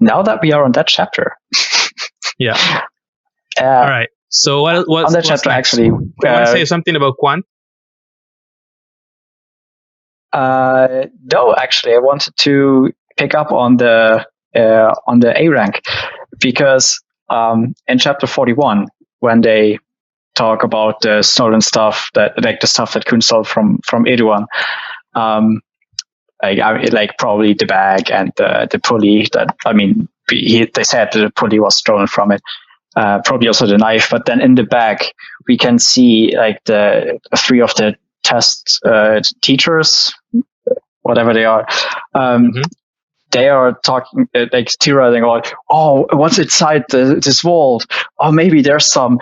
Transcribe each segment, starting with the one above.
now that we are on that chapter. Yeah. All right. So what's on that chapter next? actually? You want to say something about Quant? No, actually, I wanted to pick up on the A rank, because in chapter 41, when they talk about the stolen stuff, that like the stuff that Kun stole from Eduan, like probably the bag and the pulley. They said that the pulley was stolen from it. Probably also the knife, but then in the back we can see like the three of the test teachers, whatever they are. They are talking, like theorizing about, oh, what's inside this vault? Oh, maybe there's some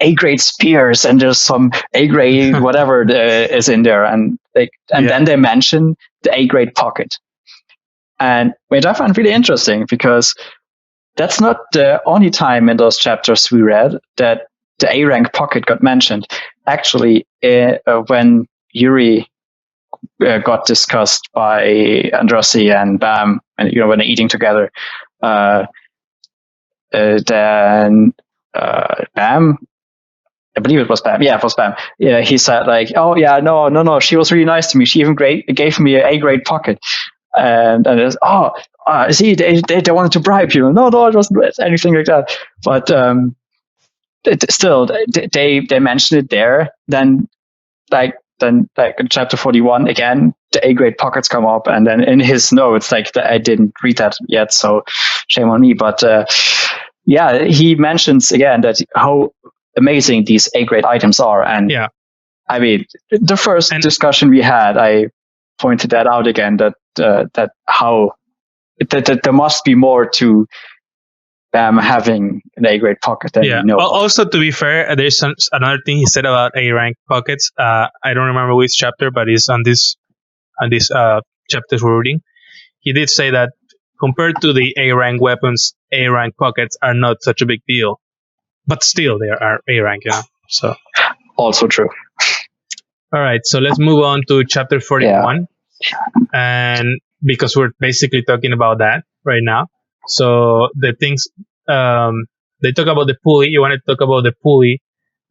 A grade spears and there's some A grade whatever is in there, and then they mention the A grade pocket, and which I find really interesting, because that's not the only time in those chapters we read that the A rank pocket got mentioned. Actually, when Yuri got discussed by Andrassi and Bam, and when they're eating together, then Bam, I believe it was Bam. Yeah, it was Bam. Yeah, he said like, "Oh yeah, no, she was really nice to me. She even gave me an A grade pocket." And it's, see, they wanted to bribe you. No, it wasn't anything like that. But still, they mentioned it there. Then in chapter 41 again, the A grade pockets come up, and then in his notes, I didn't read that yet, so shame on me. But he mentions again that how amazing these A grade items are, and I mean, the first discussion we had, I pointed that out again, that there must be more to them having an A grade pocket than we know. Also, to be fair, there's another thing he said about A rank pockets. I don't remember which chapter, but it's on this chapters we're reading. He did say that compared to the A rank weapons, A rank pockets are not such a big deal, but still they are A rank. So also true. All right, so let's move on to chapter 41, and because we're basically talking about that right now. So the things they talk about the pulley. You want to talk about the pulley,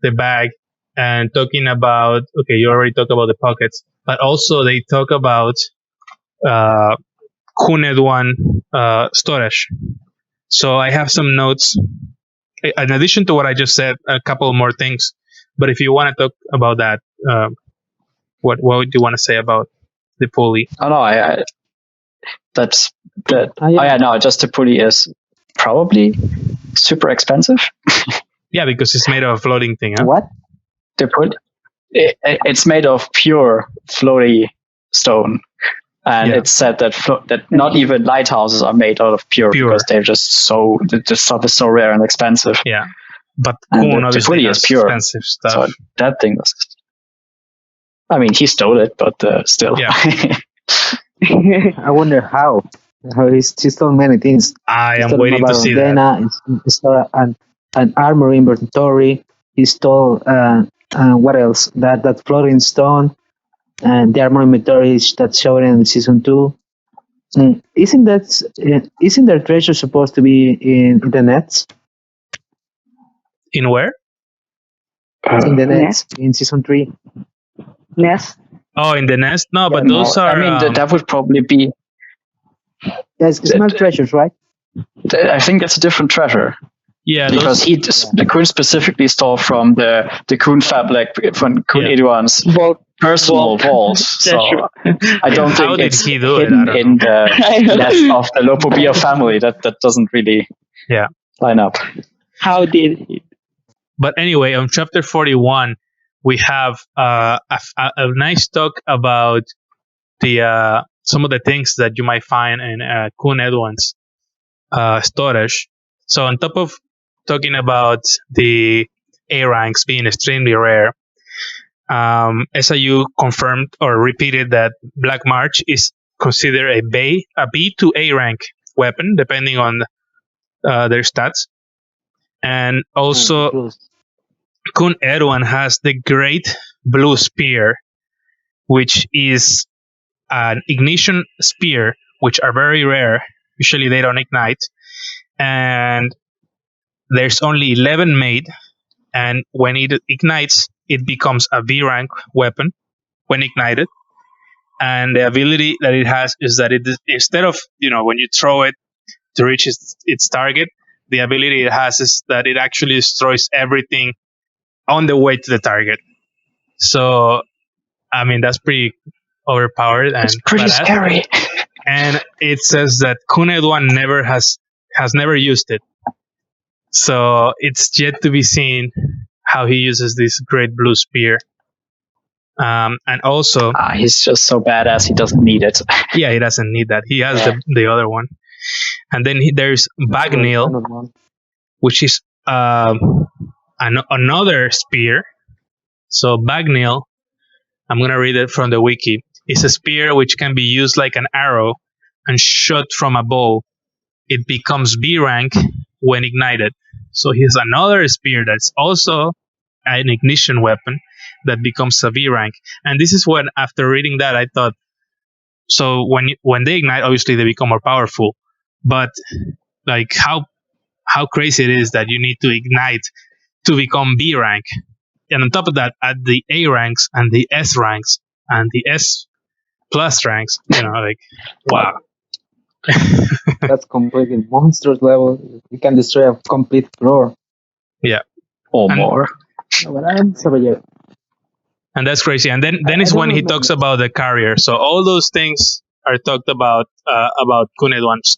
the bag, and talking about, okay, you already talked about the pockets, but also they talk about Kun Eduan storage. So I have some notes in addition to what I just said, a couple more things. But if you want to talk about that, what would you want to say about the pulley? Oh no, just the pulley is probably super expensive. Yeah, because it's made of a floating thing. Huh? What? The pulley? It's made of pure floaty stone, and it's said that not even lighthouses are made out of pure. Because they're just the stuff is so rare and expensive. Yeah, but the pulley is pure. Expensive stuff. So that thing was. I mean, he stole it, but still. Yeah. I wonder how he stole many things. I am waiting to see that. He stole an armor inventory. He stole what else? That floating stone, and the armor inventory that's shown in season 2. Isn't their treasure supposed to be in the nets? In where? In the nets in season 3. Nest. Oh, in the nest? No, but those are. I mean, that would probably be. Yes, it's not treasures, right? I think it's a different treasure. Yeah, because the Kun specifically stole from the Kun Fab, from Kun Eduan's personal vaults. So I don't think it's hidden in the nest of the Lopobia family. That doesn't really line up. How did he? But anyway, on chapter 41, we have a nice talk about the some of the things that you might find in Kun Eduan's storage. So on top of talking about the A ranks being extremely rare, SIU confirmed or repeated that Black March is considered a B to A rank weapon, depending on their stats. And also, Kun Eduan has the Great Blue Spear, which is an ignition spear, which are very rare. Usually they don't ignite. and there's only 11 made. And when it ignites, it becomes a V rank weapon when ignited. And the ability that it has is that it, instead of, when you throw it to reach its target, the ability it has is that it actually destroys everything on the way to the target. So, I mean, that's pretty overpowered and It's pretty badass. scary. And it says that Kun Edwan has never used it. So it's yet to be seen how he uses this great blue spear. And also, He's just so badass. He doesn't need it. yeah, he doesn't need that. He has the other one. And then there's Bagnil, which is another spear. So Bagnil, I'm going to read it from the wiki. It's a spear which can be used like an arrow and shot from a bow. It becomes B rank when ignited. So here's another spear that's also an ignition weapon that becomes a V rank. And this is when, after reading that, I thought, so when they ignite, obviously they become more powerful. But like how crazy it is that you need to ignite to become B rank. And on top of that, at the A ranks and the S ranks and the S plus ranks, like, wow. That's completely monstrous level. You can destroy a complete floor. Yeah. Or more. And that's crazy. And then is when he talks about the carrier. So all those things are talked about Kun Edwan's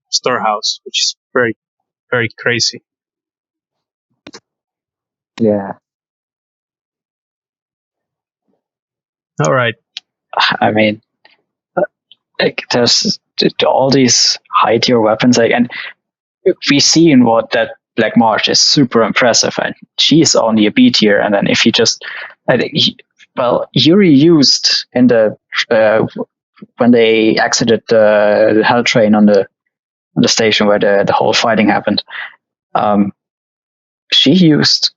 storehouse, which is very, very crazy. Yeah. All right. I mean, like, there's all these high tier weapons, like, and we've seen what that Black March is super impressive, and she's only a B tier. And then if you just, Yuri used in the when they exited the Hell Train on the station where the whole fighting happened. She used,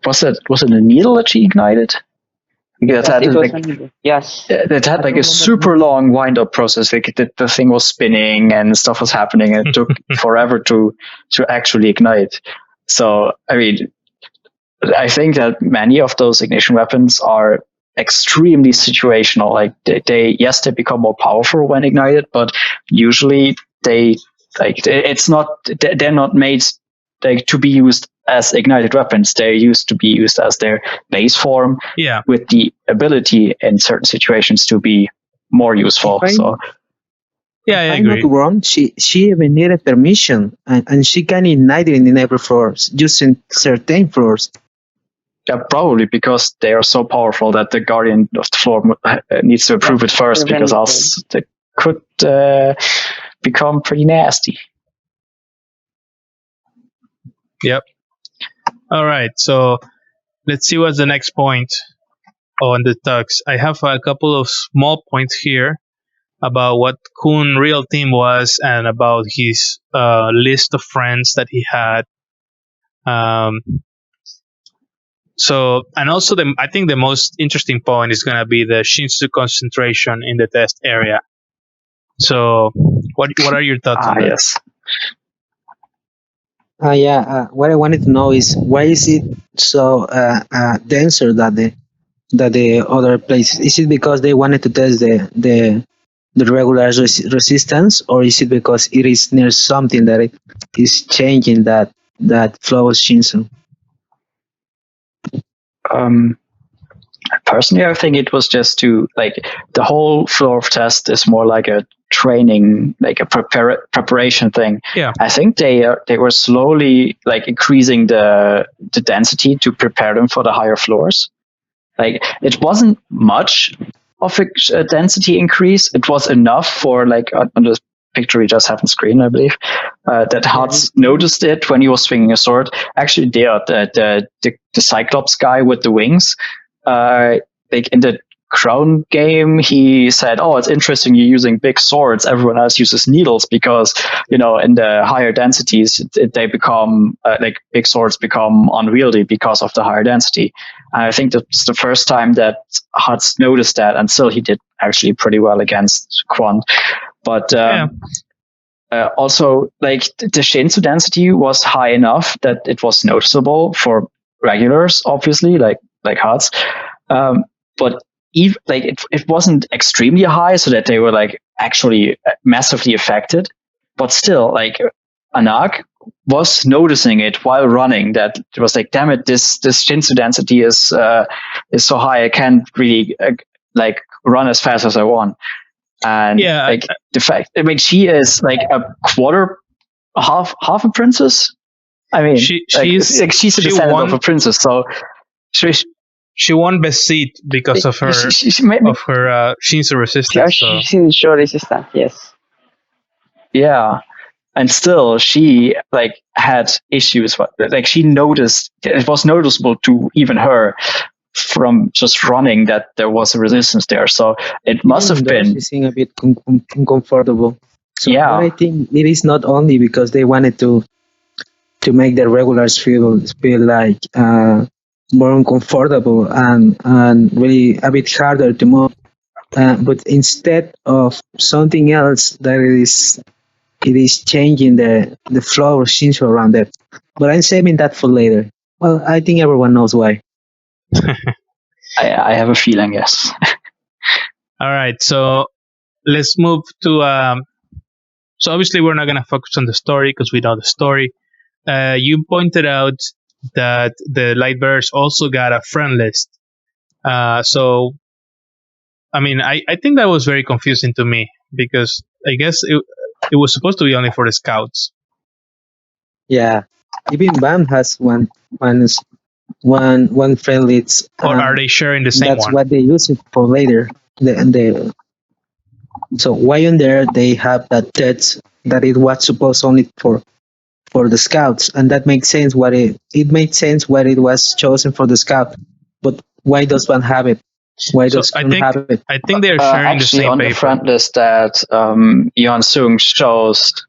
was it a needle that she ignited? Yes, It had like a super long wind-up process. Like the thing was spinning and stuff was happening, and it took forever to actually ignite. So, I mean, I think that many of those ignition weapons are extremely situational. Like they become more powerful when ignited, but usually they're not made like to be used as ignited weapons. They're used to be used as their base form, with the ability in certain situations to be more useful. I agree. I'm not wrong. She even needed permission, and she can ignite it in every floor using certain floors. Yeah, probably because they are so powerful that the Guardian of the Floor needs to approve it first, because else they could become pretty nasty. Yep. All right. So let's see what's the next point on the tux. I have a couple of small points here about what Kun real team was and about his list of friends that he had. So, and also I think the most interesting point is going to be the Shinsu concentration in the test area. So, what are your thoughts on that? Yes. What I wanted to know is, why is it so denser than the other places? Is it because they wanted to test the regular resistance, or is it because it is near something that it is changing that flow of Shinsu? Personally, I think it was just to, like, the whole floor of test is more like a training, like a preparation thing. Yeah. I think they were slowly like increasing the density to prepare them for the higher floors. Like, it wasn't much of a density increase. It was enough for, like, on the picture we just have on screen, I believe, that Hats noticed it when he was swinging a sword. Actually, the Cyclops guy with the wings, like in the Crown game, he said, "Oh, it's interesting you're using big swords. Everyone else uses needles because, in the higher densities, they become like big swords become unwieldy because of the higher density." And I think that's the first time that Hats noticed that, and still he did actually pretty well against Quant. But also, like the Shinsu density was high enough that it was noticeable for regulars, obviously, like HUDs. But even like it wasn't extremely high, so that they were like actually massively affected. But still, like Anak was noticing it while running. That it was like, damn it, this Shinsu density is so high. I can't really like run as fast as I want. And like the fact, I mean, she is like a quarter, half a princess. I mean, she's a descendant of a princess, so she won best seat because of her Shinsu resistance. Yeah, she's sure resistant. Yes. Yeah, and still she like had issues. Like she noticed, it was noticeable to even her from just running that there was a resistance there. So it must have been. She's a bit uncomfortable. So yeah, but I think it is not only because they wanted to make the regulars feel like more uncomfortable and really a bit harder to move. But instead of something else that it is changing the flow of Shinsu around it. But I'm saving that for later. Well, I think everyone knows why. I have a feeling, yes. All right, so let's move to. So obviously we're not going to focus on the story because we know the story. You pointed out that the Lightbearers also got a friend list. So, I mean, I think that was very confusing to me because I guess it was supposed to be only for the scouts. Yeah, even BAM has one friend list. Or are they sharing the same that's one? That's what they use it for later. So why on there they have that text that it was supposed only for the scouts, and that makes sense. It made sense why it was chosen for the scout, but why does one have it? Why does one have it? I think they're sharing the same on paper. The friend list that Yeon Sung shows.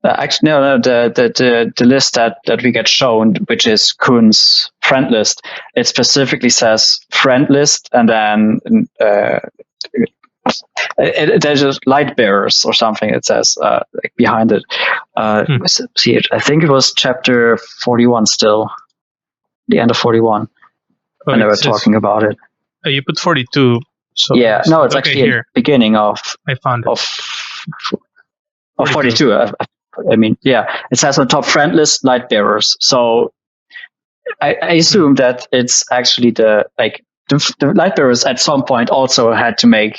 Actually, no. The list that we get shown, which is Kun's friend list, it specifically says friend list, and then there's just light bearers or something. It says like behind it. See it. I think it was chapter 41 still, the end of 41. When they were talking about it. You put 42. So yeah, no, it's actually here. The beginning of. I found it. Of 42. I mean, yeah, it says on top friend list light bearers. So I assume that it's actually the light bearers at some point also had to make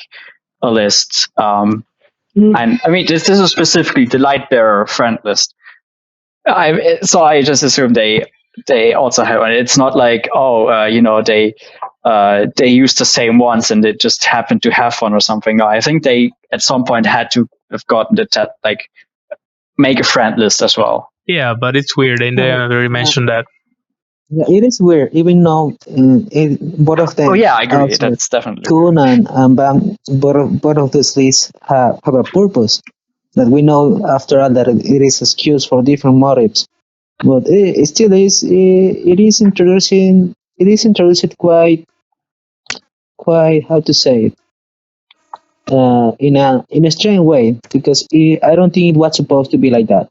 a list. And I mean, this is specifically the light bearer friend list. So I just assume they also have one. It's not like they used the same ones and it just happened to have one or something. No, I think they at some point had to have gotten the like make a friend list as well. Yeah, but it's weird, and they already mentioned that. Yeah, it is weird, even though both of them. Oh yeah, I agree. That's definitely. Kun and Bam, both of these lists have a purpose that we know after all that it is excused for different motives. But it still is. It is introducing. It is introduced quite. How to say it? In a strange way, because I don't think it was supposed to be like that.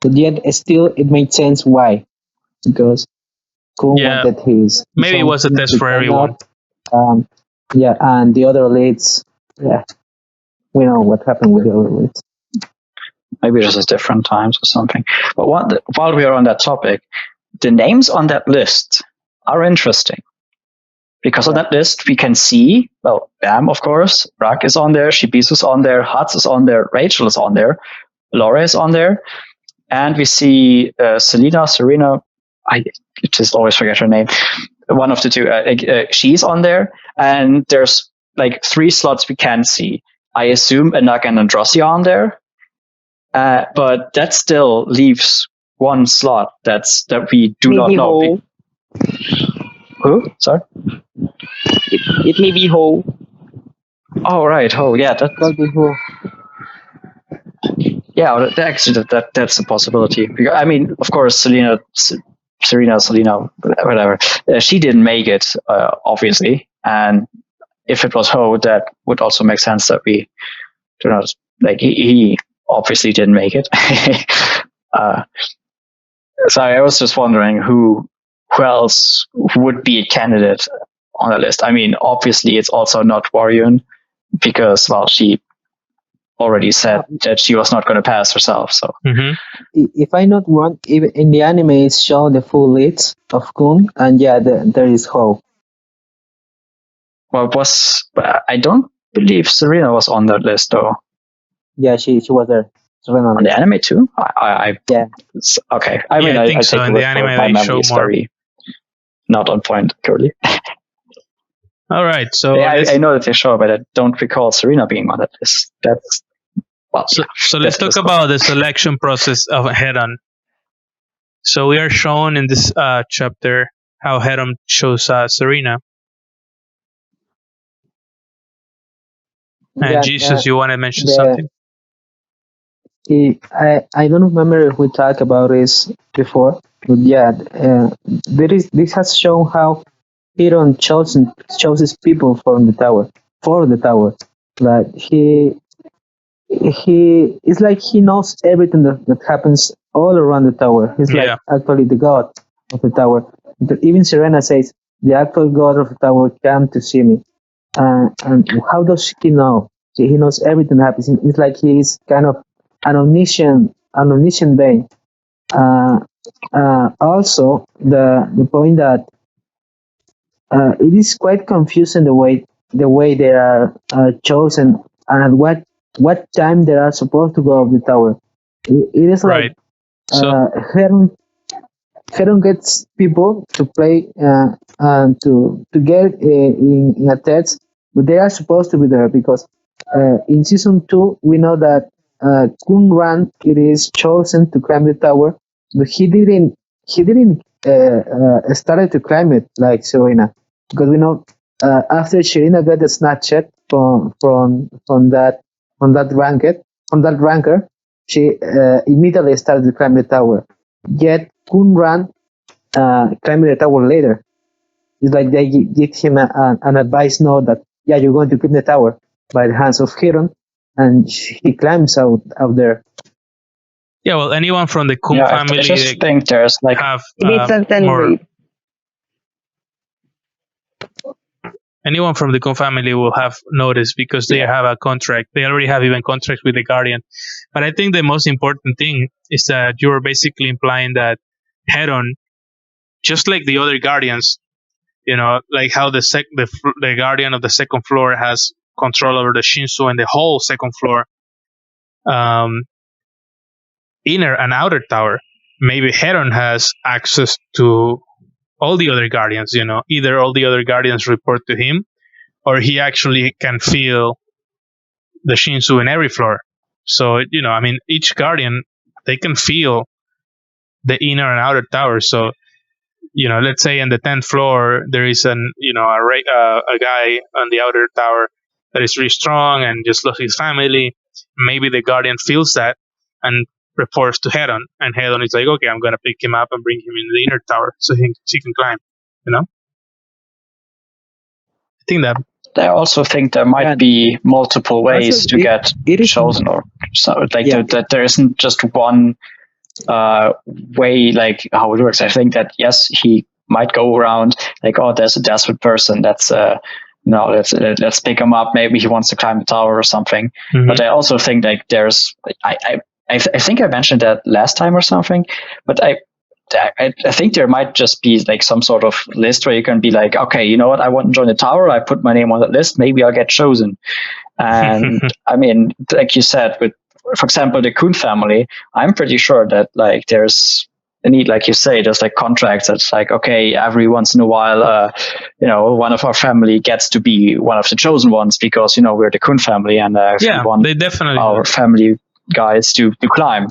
But yet, still, it made sense why. Because Kun wanted his. Maybe it was a test for everyone. Yeah, and the other leads. Yeah, we know what happened with the other leads. Maybe it was at different times or something. But while we are on that topic, the names on that list are interesting. Because on that list, we can see, well, Bam, of course, Rak is on there, Shibisu's on there, Hats is on there, Rachel is on there, Laura is on there, and we see Serena, I just always forget her name, one of the two, she's on there, and there's like 3 slots we can see. I assume Anak and Androssi are on there, but that still leaves 1 slot that we do not know. Who? Sorry? It may be Ho. Oh, right. Ho, yeah. That could be Ho. Yeah, actually, that's a possibility. I mean, of course, Serena, whatever. She didn't make it, obviously. And if it was Ho, that would also make sense that we do not like he obviously didn't make it. So I was just wondering who else would be a candidate on the list. I mean, obviously it's also not Waryun because, well, she already said that she was not going to pass herself. So If I'm not wrong, even in the anime, it's shown the full list of Kun, and there is Ho. well, I don't believe Serena was on that list though. Yeah, she was there. On the anime too? Yeah. Okay. I think so. In the anime, they show more. Very not on point currently. All right. So I know that they show, but I don't recall Serena being on that list. That's well. So let's talk about the selection process of Heron. So we are shown in this chapter how Heron chose Serena. And Jesus, you want to mention something? I don't remember if we talked about this before, but this has shown how Heron chooses people for the tower. Like it's like he knows everything that happens all around the tower. He's like actually the god of the tower. Even Serena says the actual god of the tower came to see me. And how does he know? He knows everything that happens. It's like he is kind of an omniscient being. Also, the point that it is quite confusing the way they are chosen and at what time they are supposed to go up the tower. It is like Heron gets people to play and to get in a test, but they are supposed to be there because in season 2 we know that Kunran it is chosen to climb the tower, but he didn't started to climb it like Serena, because we know after Serena got the Snapchat from that ranker, she immediately started to climb the tower. Yet Kunran climbed the tower later. It's like they give him an advice note that you're going to climb the tower by the hands of Heron, and he climbs out there. Yeah, well, anyone from the Kun family, I just think there's like have more. Anyone from the Kun family will have noticed because they have a contract. They already have even contracts with the Guardian. But I think the most important thing is that you're basically implying that Heron, just like the other Guardians, like how the Guardian of the second floor has control over the Shinsu and the whole second floor, inner and outer tower. Maybe Heron has access to all the other Guardians, either all the other Guardians report to him, or he actually can feel the Shinsu in every floor. So, each Guardian, they can feel the inner and outer tower. So, let's say in the 10th floor, there is a guy on the outer tower that is really strong and just lost his family. Maybe the Guardian feels that and reports to Heron, and Heron is like, okay, I'm going to pick him up and bring him in the inner tower so he can climb, I think that. I also think there might be multiple ways to get chosen, or so that there isn't just one way like how it works. I think that yes, he might go around like, oh, there's a desperate person that's let's pick him up. Maybe he wants to climb the tower or something. Mm-hmm. But I also think like there's I think I mentioned that last time or something, but I think there might just be like some sort of list where you can be like, okay, you know what, I want to join the tower. I put my name on that list. Maybe I'll get chosen. And I mean, like you said, with, for example, the Kun family, I'm pretty sure that like there's a need, like you say, there's like contracts that's like, okay, every once in a while, one of our family gets to be one of the chosen ones because, we're the Kun family and they definitely our family guys to climb.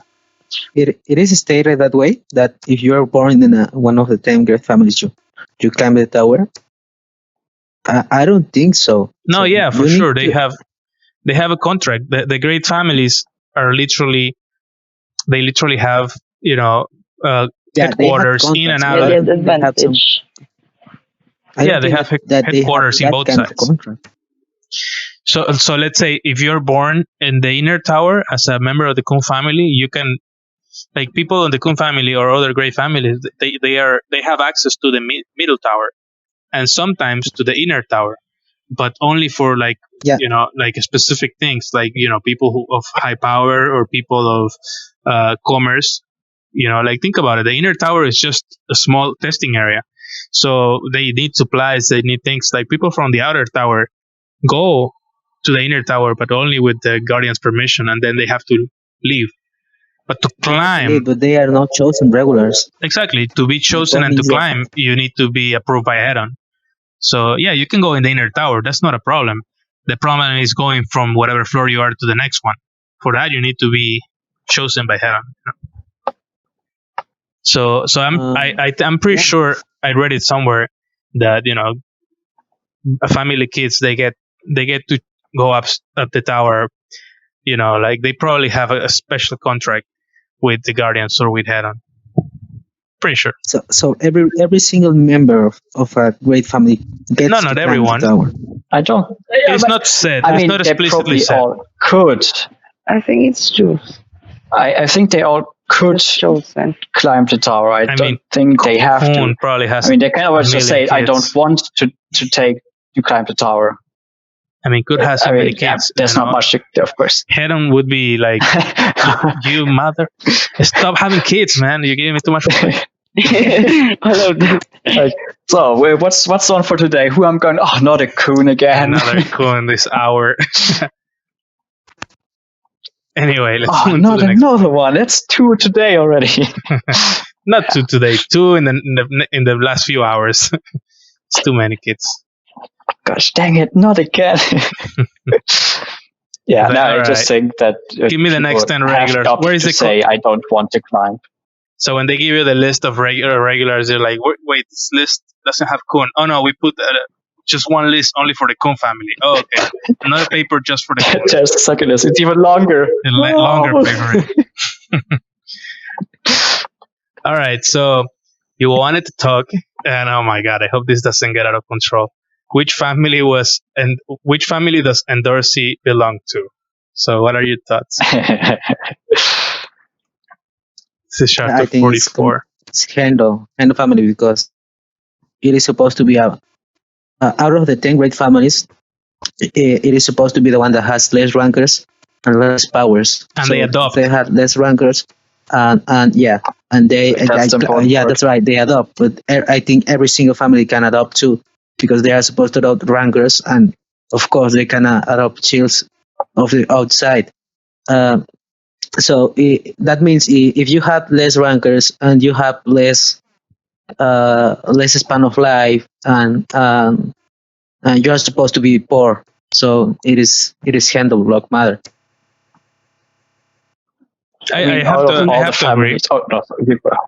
It is stated that way, that if you are born in one of the 10 great families, you climb the tower. I don't think so. No, so for sure. They have a contract. The great families are literally have, headquarters in and out. They have headquarters in both sides. So let's say if you're born in the inner tower as a member of the Kun family, you can, like, people in the Kun family or other great families, they have access to the middle tower and sometimes to the inner tower, but only for like Yeah. like specific things, like people of high power or people of commerce. Like, think about it. The inner tower is just a small testing area, so they need supplies, they need things. Like, people from the outer tower go to the inner tower, but only with the guardian's permission, and then they have to leave. But to climb, But they are not chosen regulars. exactly, to be chosen and to climb, you need to be approved by Heron. So yeah, you can go in the inner tower. That's not a problem. The problem is going from whatever floor you are to the next one. For that, you need to be chosen by Heron. So I'm pretty sure I read it somewhere that family kids, they get to go up the tower. Like, they probably have a special contract with the Guardians or with Heron. Pretty sure. So every single member of a great family gets not to climb everyone. the tower. I don't. It's not said. It's not they explicitly probably said. all could. I think it's true. I think they all could It's chosen. climb the tower. I don't mean, think they have to. Kun probably has. I mean, they can always just say, million "I don't kids. want want to climb the tower." Could have so many kids. There's not much to, of course. Heron would be like, "You mother, stop having kids, man! You're giving me too much." All of them. So, what's on for today? Who I'm going? Oh, not a Kun again. Another Kun this hour. Anyway, let's Oh, move not to the next. another one. That's 2 today already. Not two today. Two in the last few hours. It's too many kids. Gosh, dang it! Not again. Yeah, But, no, I alright. just think that Give me the next 10 regulars. Where is to the say I don't want to climb? So when they give you the list of regulars, you're like, wait, this list doesn't have Kun. Oh no, we put just one list only for the Kun family. Oh, okay. Another paper just for the Kun. Just a second, it's even longer. A longer paper. All right, so you wanted to talk, and oh my god, I hope this doesn't get out of control. Which family does Endorsi belong to? So what are your thoughts? This is I chapter think 44. It's Hendo family, because it is supposed to be out of the 10 great families. It is supposed to be the one that has less rankers and less powers. And So they adopt. They have less rankers, and they That's the important part. that's right. They adopt, but I think every single family can adopt too, because they are supposed to adopt rankers, and of course they can adopt chills of the outside. So that means if you have less rankers and you have less span of life, and you're supposed to be poor, so it is handled like matter. I mean, have out of to all I the have to agree. families. Oh, no, sorry, you go ahead.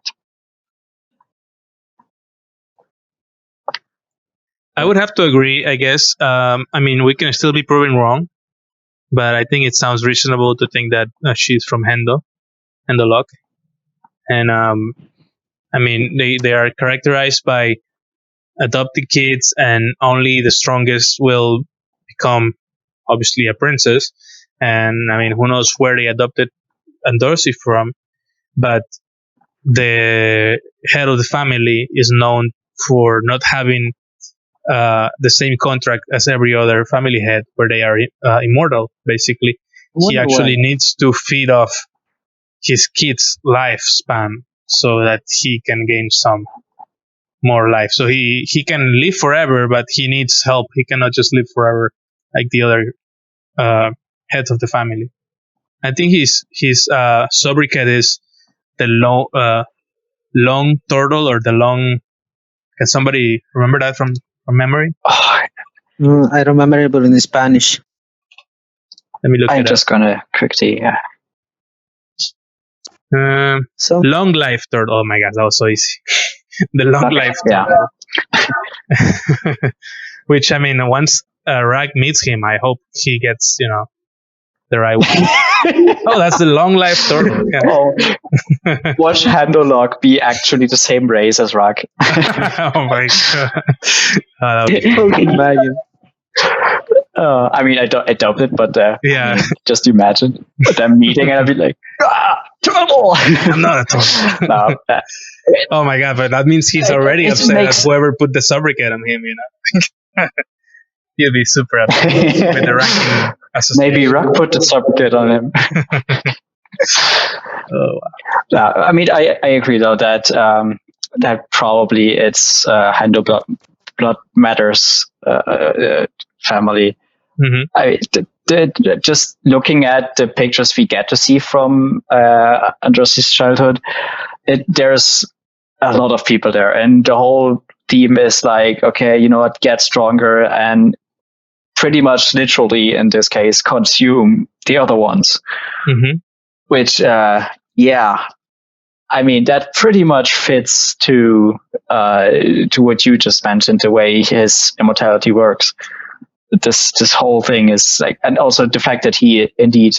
I would have to agree, I guess. We can still be proven wrong, but I think it sounds reasonable to think that she's from Hendo Lock. And they are characterized by adopted kids, and only the strongest will become, obviously, a princess. And who knows where they adopted Endorsi from, but the head of the family is known for not having the same contract as every other family head, where they are immortal, basically. He actually needs to feed off his kid's lifespan so that he can gain some more life. So he can live forever, but he needs help. He cannot just live forever like the other heads of the family. I think his sobriquet is the long turtle, or the long. Can somebody remember that from memory? Oh, I remember it, but in Spanish. Let me look I'm it just gonna quickly. So Long life turtle. Oh my god, that was so easy. The long life Yeah. turtle. Which once Rag meets him, I hope he gets the right one. Oh, that's the long life turtle. Yeah. Oh, watch Handolock be actually the same race as Rag. Oh my god. That would be imagine. I mean, I doubt it, but Yeah. I mean, just imagine them meeting and I'd be like, trouble. I'm not a turtle. No, Oh my god! But that means he's already it upset at makes whoever put the sobriquet on him. He'll be super upset with the ranking association. maybe Rock put the sobriquet on him. Oh, I mean, I agree though that that probably it's Handel blood matters family. Just looking at the pictures we get to see from Andros' childhood, there's a lot of people there, and the whole theme is like, okay, you know what, get stronger and pretty much literally in this case consume the other ones. Which yeah, I mean, that pretty much fits to what you just mentioned, the way his immortality works. This whole thing is like, and also the fact that he indeed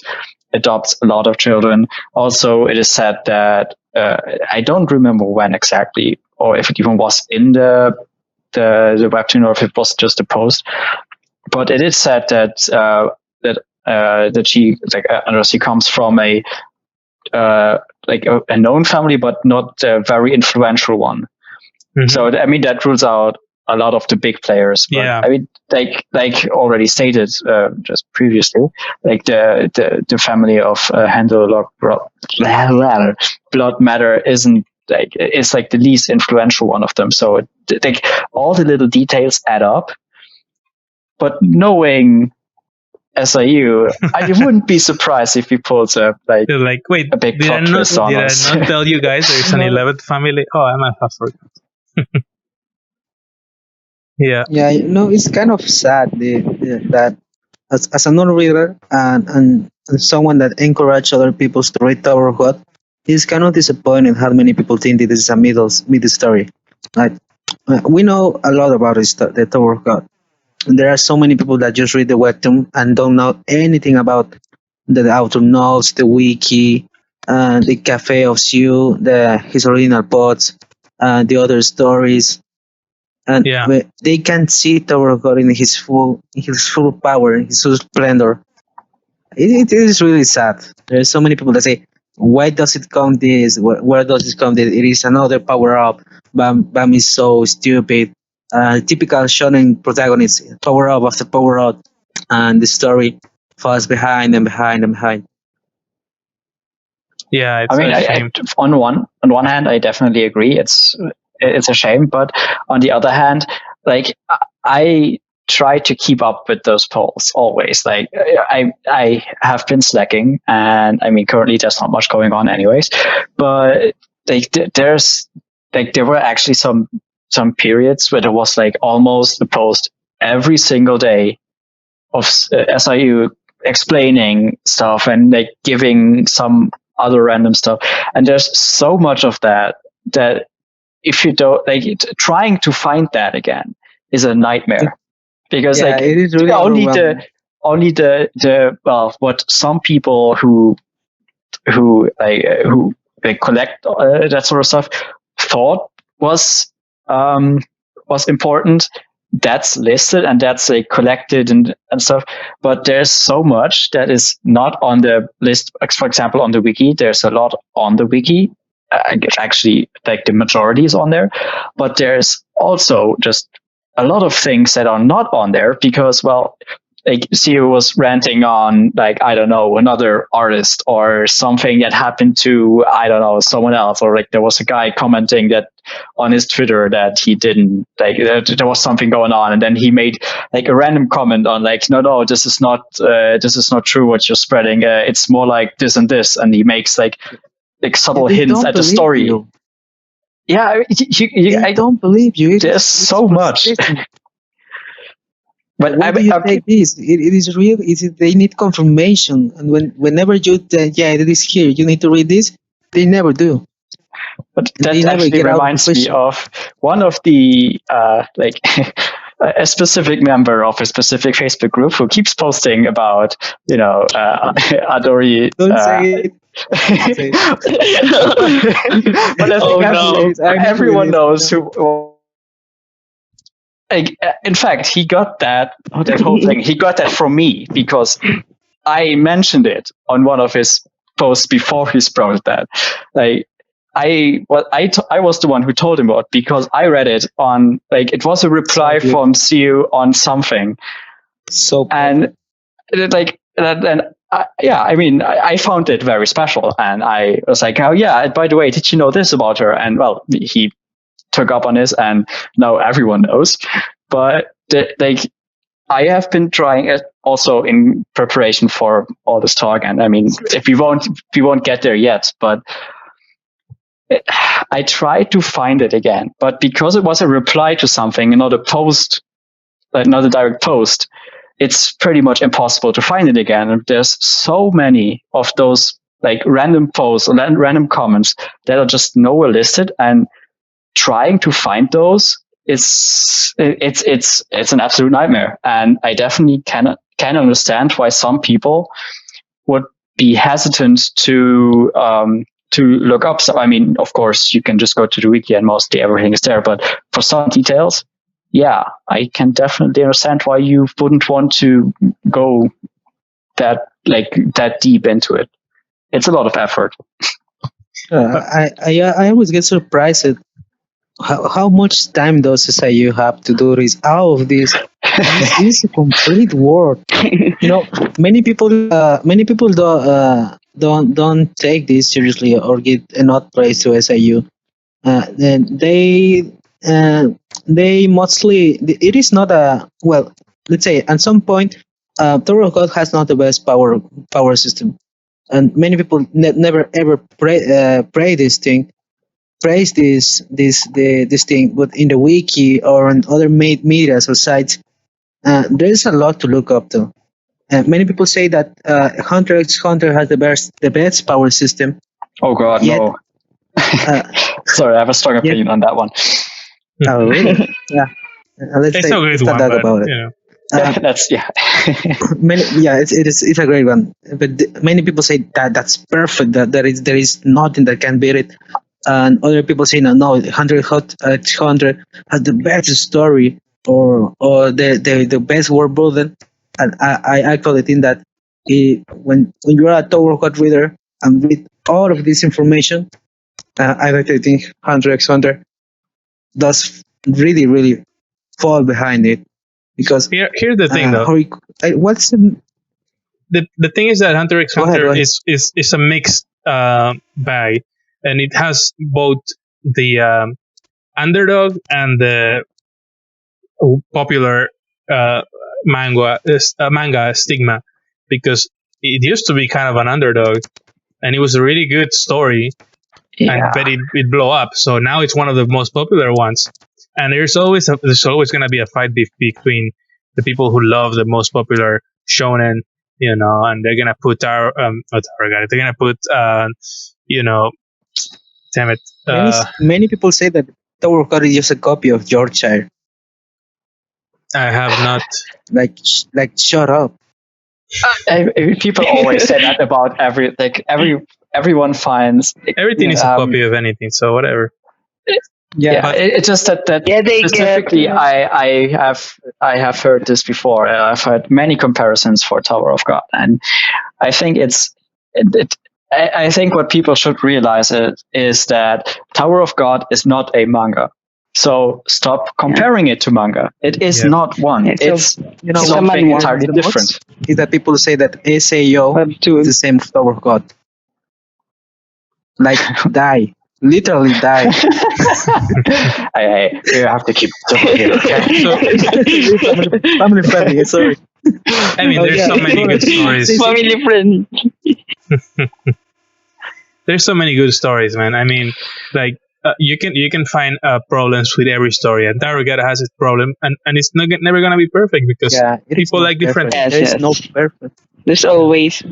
adopts a lot of children. Also, it is said that I don't remember when exactly, or if it even was in the webtoon, or if it was just a post. But it is said that that she, like, Andros, he comes from a known family, but not a very influential one. So I mean, that rules out a lot of the big players. But, yeah. I mean, like already stated just previously, like the family of Handel Blood Matter isn't like, it's like the least influential one of them. So like all the little details add up. But knowing SIU, I wouldn't be surprised if he pulls up like, You're like, wait, a big did I plot twist on not us. tell you guys there's an 11th family? Oh, I might have forgotten. Yeah. Yeah, it's kind of sad that as a non-reader and someone that encourage other people to read Tower of God, it's kind of disappointing how many people think that this is a middle story. Like, we know a lot about the Tower of God. There are so many people that just read the webtoon and don't know anything about the author notes, the wiki, the Cafe of Siu, his original pods, the other stories. And they can see Tower of God in his full power, his full splendor. It is really sad. There's so many people that say, why does it come this? Where does it come this? It is another power up. Bam is so stupid. Typical shonen protagonist, power up after power up, and the story falls behind and behind and behind. Yeah, it's I mean, a shame. on one hand, I definitely agree. It's a shame, but on the other hand, like, I try to keep up with those polls always. Like, I have been slacking, and I mean, currently there's not much going on anyways, but like there were actually some periods where there was like almost a post every single day of SIU explaining stuff and like giving some other random stuff, and there's so much of that if you don't, like, trying to find that again is a nightmare, because like, it is really only the well, what some people who collect that sort of stuff thought was important, that's listed and that's like collected and stuff. But there's so much that is not on the list. For example, on the wiki, there's a lot on the wiki. Actually, like, the majority is on there, but there's also just a lot of things that are not on there because, well, like, Siu was ranting on, like, I don't know, another artist or something that happened to, I don't know, someone else, or like there was a guy commenting that on his Twitter that he didn't, like, there was something going on, and then he made like a random comment on, like, no, this is not true what you're spreading. It's more like this and this, and he makes like subtle hints at the story. You. Yeah, I don't believe you. There's so much. But why do you take this? It is real. They need confirmation, and whenever you it is here, you need to read this. They never do. But that actually reminds me of one of the like a specific member of a specific Facebook group who keeps posting about, Adori. Don't say it. But I think everyone knows who in fact, he got that whole thing. He got that from me because I mentioned it on one of his posts before he sprouted that. Like, I was the one who told him about, because I read it on, like, it was a reply from Siu on something. So and like, and I found it very special, and I was like, oh yeah, by the way, did you know this about her? And well, he took up on this, and now everyone knows. But like, I have been trying it also in preparation for all this talk, and I mean, if we won't get there yet, but I tried to find it again, but because it was a reply to something and not a post, not a direct post, it's pretty much impossible to find it again. And there's so many of those like random posts and random comments that are just nowhere listed, and trying to find those it's an absolute nightmare. And I definitely can understand why some people would be hesitant to look up. So, I mean, of course, you can just go to the wiki and mostly everything is there. But for some details, yeah, I can definitely understand why you wouldn't want to go that deep into it. It's a lot of effort. I always get surprised at how much time does SIU have to do this. All of this is a complete work. Many people don't take this seriously or give enough praise to SIU. Then they mostly, it is not let's say at some point, Tower of God has not the best power system, and many people never ever praise this thing, but in the wiki or on other media or sites, there is a lot to look up to. Many people say that Hunter x Hunter has the best power system. Oh God, yet, no. Sorry, I have a strong opinion on that one. Oh, really? Yeah. Let's talk about it. That's it's a great one. But many people say that that's perfect. That there is nothing that can beat it. And other people say no, Hunter x Hunter has the best story or the best world building. And I actually think that when you're a Tower of God reader and read all of this information, I actually think Hunter x Hunter does really, really fall behind it. Because here's the thing, though. What's the thing is that Hunter x Hunter is a mixed bag, and it has both the underdog and the popular manga stigma, because it used to be kind of an underdog, and it was a really good story, but it blew up. So now it's one of the most popular ones. And there's always going to be a fight between the people who love the most popular shonen, and they're going to put they're going to put, damn it. Many people say that Tower of God is just a copy of Yorkshire. I have not. Shut up. People always say that about everyone finds everything is a copy of anything, so whatever. Yeah, it's just that specifically, I have heard this before. I've heard many comparisons for Tower of God, and I think I think what people should realize is that Tower of God is not a manga. So stop comparing it to manga. It is not one. It's something entirely different. Is that people say that SAO is the same as Tower of God? Like die. Literally die. You have to keep talking here, okay? Family friendly, sorry. I mean, there's so many good stories. Family friendly. There's so many good stories, man. I mean, like, you can find problems with every story, and Tower of God has its problem, and it's never gonna be perfect because people like different things. There's no perfect. There's always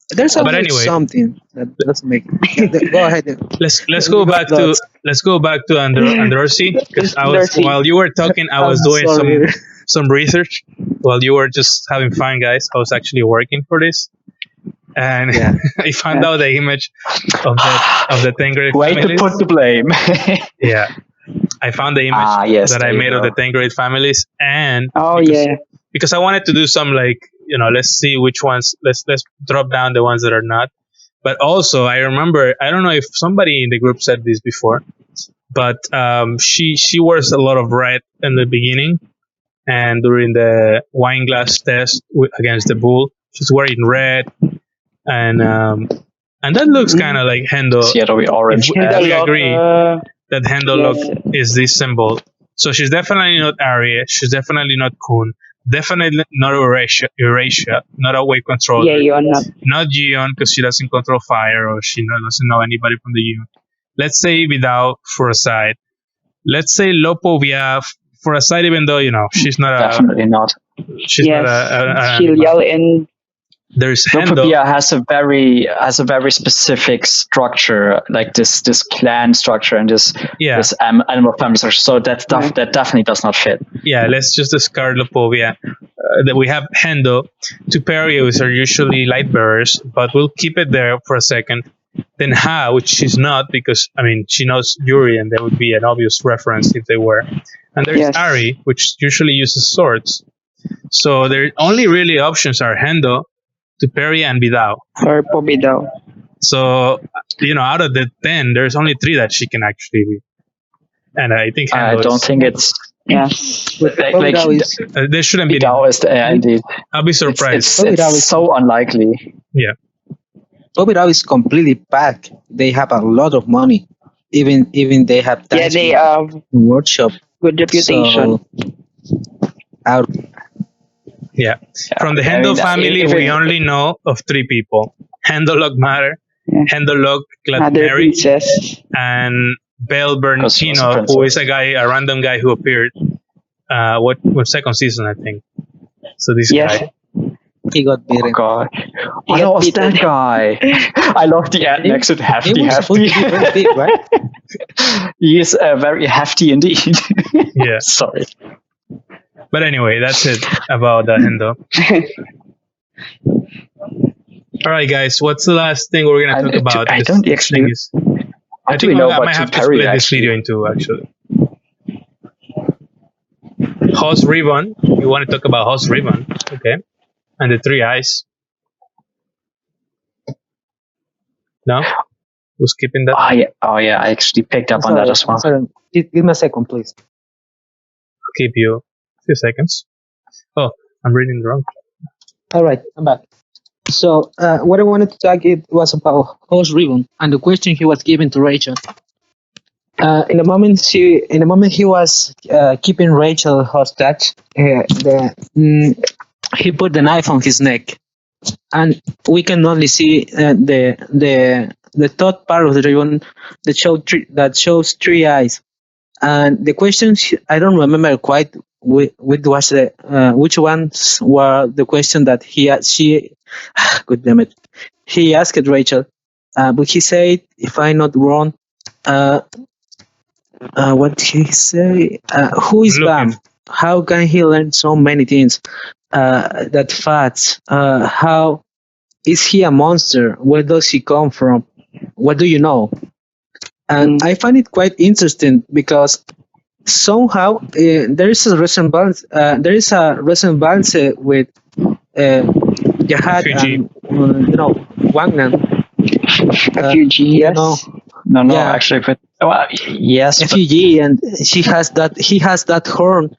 There's always something that doesn't make it. Go ahead. Let's go back to Androsi, because while you were talking, I was doing some research while you were just having fun, guys. I was actually working for this, and I found out the image of the Tengri Way families. to put the blame. Yeah, I found the image Yes, that I there you made of the go. 10 great families, and Oh because, yeah. because I wanted to do some like, let's see which ones, let's drop down the ones that are not. But also, I remember, I don't know if somebody in the group said this before, but she wears a lot of red in the beginning, and during the wine glass test against the bull, she's wearing red, and that looks kind of like Hendo. Seattle If orange. we, if Hendo we look, agree that Hendo yes. look is this symbol, so she's definitely not Arya. She's definitely not Kun. Definitely not Eurasia, not a wave controller. Yeah, you're not. Not Gion, because she doesn't control fire, or she doesn't know anybody from the Gion. Let's say Vidal for a side. Let's say Lopovia for a side, even though she's not Definitely not. she's Yes, not she'll yell and there's Hendo. Lopapia has a very specific structure, like this clan structure and this animal family structure. So that definitely does not fit. Yeah, let's just discard Lopovia. That we have Hendo. Two Perios are usually light bearers, but we'll keep it there for a second. Then Ha, which she's not, because she knows Yuri, and that would be an obvious reference if they were. And there's Ari, which usually uses swords. So their only really options are Hendo, Tuperi, and Vidal. or Pobidao. So out of the 10, there's only 3 that she can actually be. And I think Hendo I don't think it's there shouldn't be. Vidal is indeed. I'll be surprised. It's so unlikely. Yeah. Pobidao is completely packed. They have a lot of money. Even they have they have workshop. good reputation. From the Hendo family, we only know of 3 people: Hendo Logmatter, Hendo Log Gladmeri, and Bel Bernardino, who is a random guy who appeared what second season, I think. So this guy. He got beaten. Oh god. I lost that guy. I love the ad next to hefty. He was supposed to be very big, right? He is very hefty indeed. Yeah. Sorry. But anyway, that's it about Hendo. All right, guys. What's the last thing we're gonna talk about? I don't actually. I think I might have to split this video in 2, actually. Hoss Ribbon. You want to talk about Hoss Ribbon? Okay. And the 3 eyes. No? Who's keeping that? Oh yeah, I actually picked up on that as well. Sorry. Give me a second, please. I'll keep you a few seconds. Oh, I'm reading wrong. All right, I'm back. So what I wanted to talk it was about Hoss Ribbon and the question he was giving to Rachel. In the moment he was keeping Rachel hostage, he put the knife on his neck, and we can only see the top part of the ribbon that shows 3 eyes. And the questions I don't remember quite which ones were the question that good damn it, he asked Rachel, but he said, if I'm not wrong, what did he say? Who is Bam? How can he learn so many things? That facts. How is he a monster? Where does he come from? What do you know? And I find it quite interesting because somehow there is a resemblance. With Jahad and Wagner. Refugee, yes. No, actually, but yes. Refugee, and he has that horn.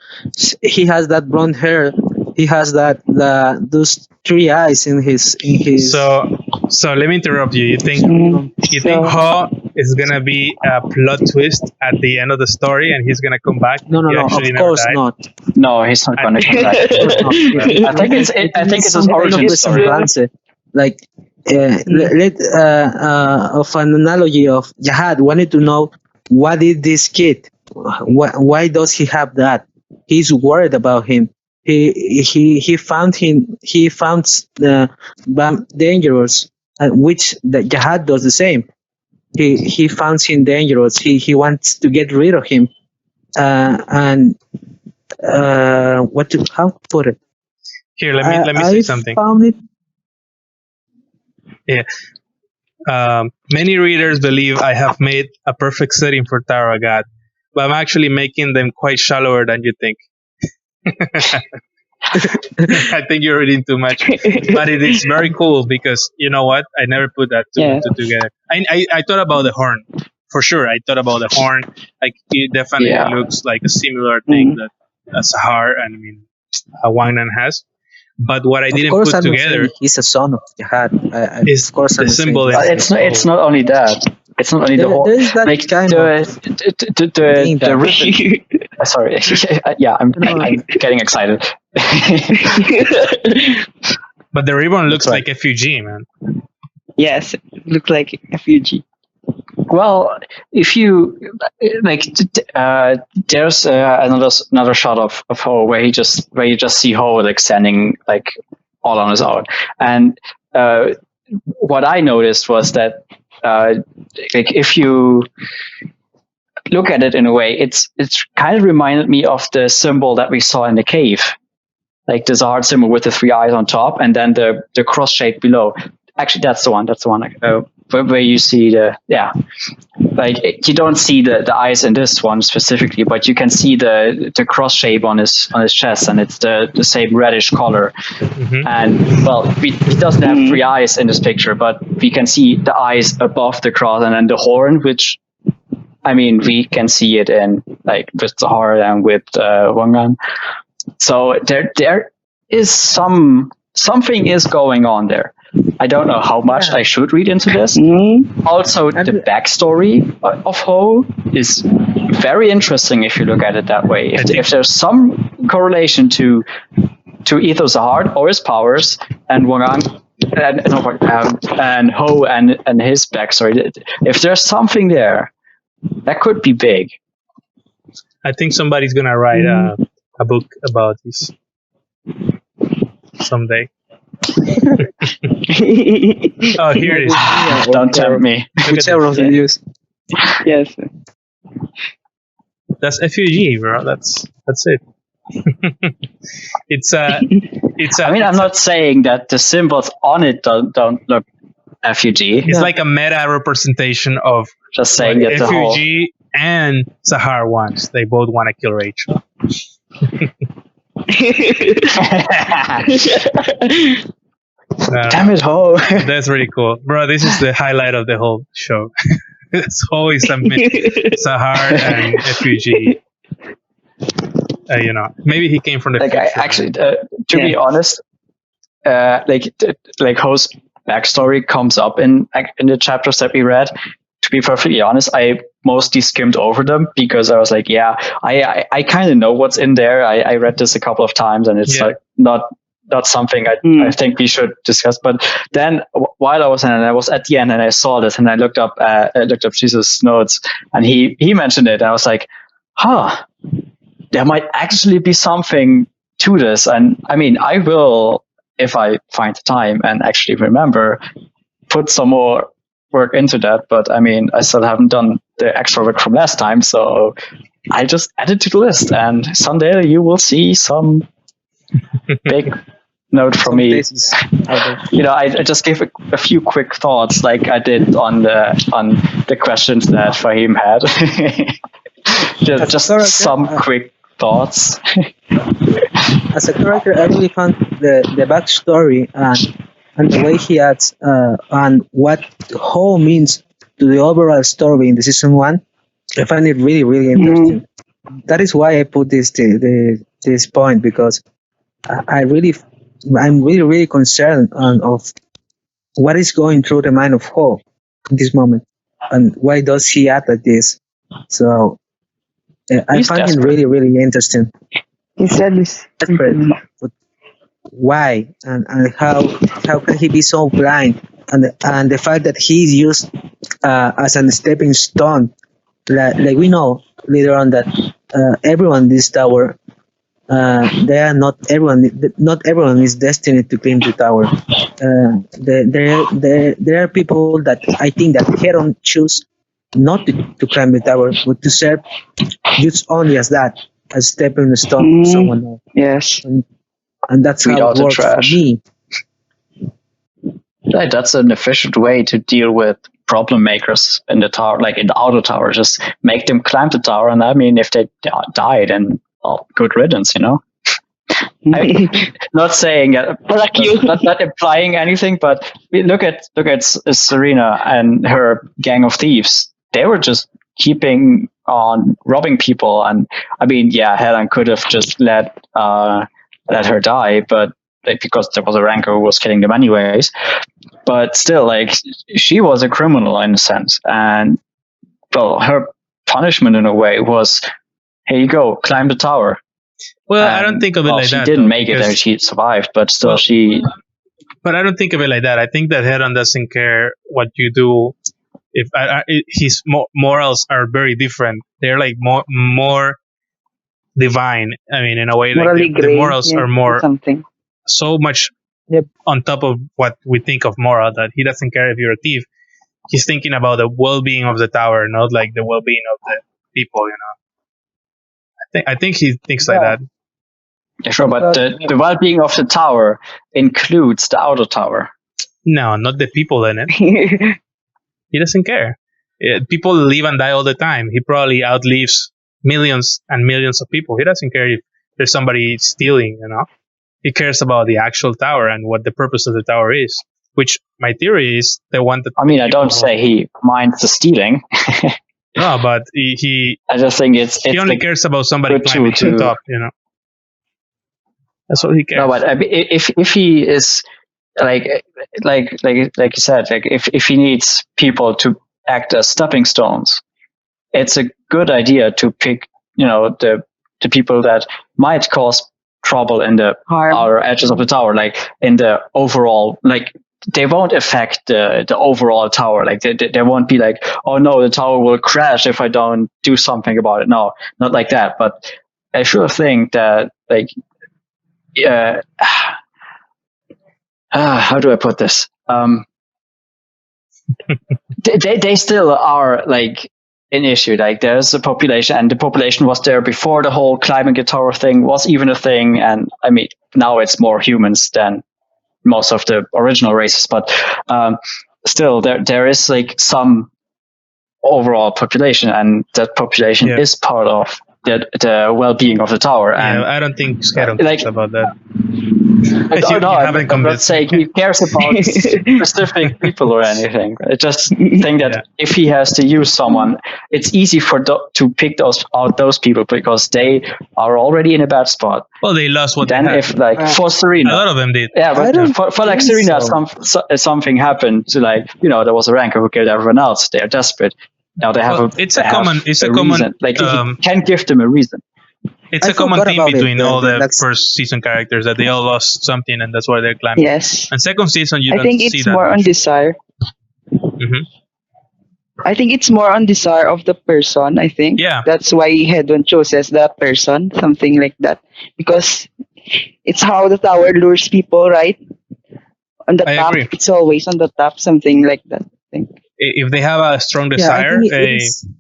He has that blonde hair. He has those 3 eyes in his. So let me interrupt you. You think Ho is gonna be a plot twist at the end of the story, and he's gonna come back? No, of course not. No, he's not gonna come back. I think it's his origin story. Like of an analogy of Jahad wanted to know what is this kid? Why does he have that? He's worried about him. He found Bam dangerous, which the Jahad does the same. He finds him dangerous. He wants to get rid of him. How to put it? Here, let me say something. Found it. Yeah. Many readers believe I have made a perfect setting for Tarot God, but I'm actually making them quite shallower than you think. I think you're reading too much, but it is very cool because you know what? I never put that two and two together. I thought about the horn for sure. I thought about the horn. Like it definitely looks like a similar thing that Sahar and I mean Wang Nan has. But what I didn't put together, he's a son of Jihad. Is of course, the symbol. It's not only that. It's not only the horn. There is that like kind the ribbon. Sorry, yeah, I'm getting excited. But the ribbon looks like FUG, man. Yes, it looks like FUG. Well, if you like, there's another shot of Ho where you just see Ho like standing like all on his own, and what I noticed was that like if you look at it in a way, it's kind of reminded me of the symbol that we saw in the cave, like the Zahar symbol with the 3 eyes on top, and then the cross shape below. Actually, that's the one. Where you see like you don't see the eyes in this one specifically, but you can see the cross shape on his chest, and it's the same reddish color. Mm-hmm. And well, he doesn't have 3 eyes in this picture, but we can see the eyes above the cross, and then the horn, which I mean we can see it in like with Zahar and with Wang Nan. So there is something is going on there. I don't know how much I should read into this. Also, the backstory of Ho is very interesting if you look at it that way. If there's some correlation to either Zahar or his powers and Wang Nan and Ho and his backstory, if there's something there, that could be big. I think somebody's gonna write a book about this someday. Oh, here it is. Don't tempt me. Whichever reviews. Yes. That's FUG, bro. That's it. It's a. I mean, I'm not saying that the symbols on it don't look FUG. It's like a meta representation of just saying that FUG and Zahar wants. They both want to kill Rachel. Damn it, Ho. That's really cool, bro. This is the highlight of the whole show. It's always Zahar and FUG. You know, maybe he came from the future. Actually, to be honest, like Ho's backstory comes up in the chapters that we read. To be perfectly honest, I mostly skimmed over them because I was like, I kind of know what's in there. I read this a couple of times, and it's like not something I think we should discuss. But then while I was at the end and I saw this and I looked up Jesus' notes and he mentioned it. And I was like, there might actually be something to this. And I mean, I will, if I find the time and actually remember, put some more work into that. But I mean, I still haven't done the extra work from last time. So I just added to the list, and someday you will see some big note from me. You know, I just gave a few quick thoughts, like I did on the questions that Fahim had. just some quick thoughts. As a character, I really found the backstory and the way he acts and what Ho means to the overall story in the season 1. I find it really, really interesting. That is why I put this point, because I'm really, really concerned of what is going through the mind of Ho in this moment, and why does he act like this. So I find it really, really interesting. He said this. But why and how can he be so blind, and the fact that he's used as a stepping stone, like we know later on that everyone in this tower. Not everyone is destined to claim the tower. There are people that I think that Heron choose not to climb the tower, but to serve just only as that, as stepping stone to someone else. Yes, and that's how it works for me. Right, that's an efficient way to deal with problem makers in the tower, like in the outer tower. Just make them climb the tower, and I mean, if they die, then good riddance, I'm not saying not implying anything, but look at Serena and her gang of thieves. They were just keeping on robbing people, and I mean, yeah, Helen could have just let her die, but because there was a ranker who was killing them anyways. But still, like, she was a criminal in a sense, and well, her punishment in a way was, here you go, climb the tower. Well, I don't think of it like that. She didn't make it, and she survived, but still, But I don't think of it like that. I think that Heron doesn't care what you do. If his morals are very different, they're like more divine. I mean, in a way, like the morals are more so much on top of what we think of moral, that he doesn't care if you're a thief. He's thinking about the well-being of the tower, not like the well-being of the people. I think he thinks like that. Yeah, sure, but the well-being of the tower includes the outer tower. No, not the people in it. He doesn't care. People live and die all the time. He probably outlives millions and millions of people. He doesn't care if there's somebody stealing, He cares about the actual tower and what the purpose of the tower is, which my theory is they want the... I mean, I don't say he minds the stealing. No, but he... I just think he only cares about somebody climbing to the top, That's what he cares. No, but if he is... Like you said, like if he needs people to act as stepping stones, it's a good idea to pick, the people that might cause trouble in the outer edges of the tower, like in the overall, like they won't affect the overall tower. Like they won't be like, oh no, the tower will crash if I don't do something about it. No, not like that. But I sure think that how do I put this? They still are like an issue. Like there's a population, and the population was there before the whole climbing a tower thing was even a thing. And I mean, now it's more humans than most of the original races, but still there is like some overall population, and that population is part of the well-being of the tower. And I don't think Scaron cares about that. I'm not saying he cares about specific people or anything. I just think that if he has to use someone, it's easy to pick those people because they are already in a bad spot. Well, they lost what then they had. If for Serena, a lot of them did. Yeah, but for like Serena, something happened to there was a ranker who killed everyone else. They are desperate. Now they have It's a common like he can't give them a reason. It's a common theme between all the first season characters that they all lost something, and that's why they're climbing. Yes. And second season, I think it's more on desire. Mm-hmm. I think it's more on desire of the person. I think. Yeah. That's why Hedwyn chooses that person, something like that, because it's how the tower lures people, right? On the top, agree. It's always on the top, something like that. I think. If they have a strong desire,